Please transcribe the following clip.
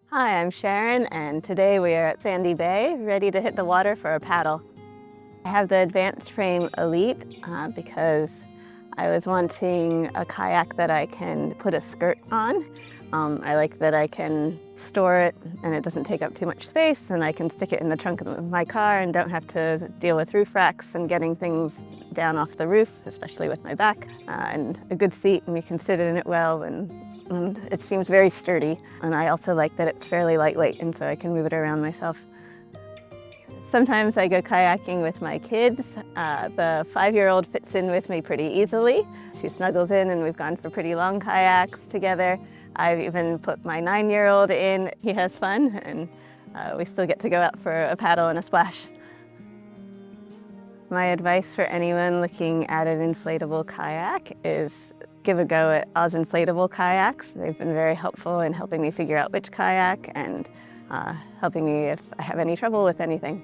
Hi, I'm Sharon, and today we are at Sandy Bay, ready to hit the water for a paddle. I have the AdvancedFrame Elite because I was wanting a kayak that I can put a skirt on. I like that I can store it and it doesn't take up too much space, and I can stick it in the trunk of my car and don't have to deal with roof racks and getting things down off the roof, especially with my back, and a good seat, and you can sit in it well, and it seems very sturdy. And I also like that it's fairly lightweight, and so I can move it around myself. Sometimes I go kayaking with my kids. The 5-year-old fits in with me pretty easily. She snuggles in, and we've gone for pretty long kayaks together. I've even put my 9-year-old in. He has fun, and we still get to go out for a paddle and a splash. My advice for anyone looking at an inflatable kayak is give a go at AdvancedFrame Kayaks. They've been very helpful in helping me figure out which kayak and helping me if I have any trouble with anything.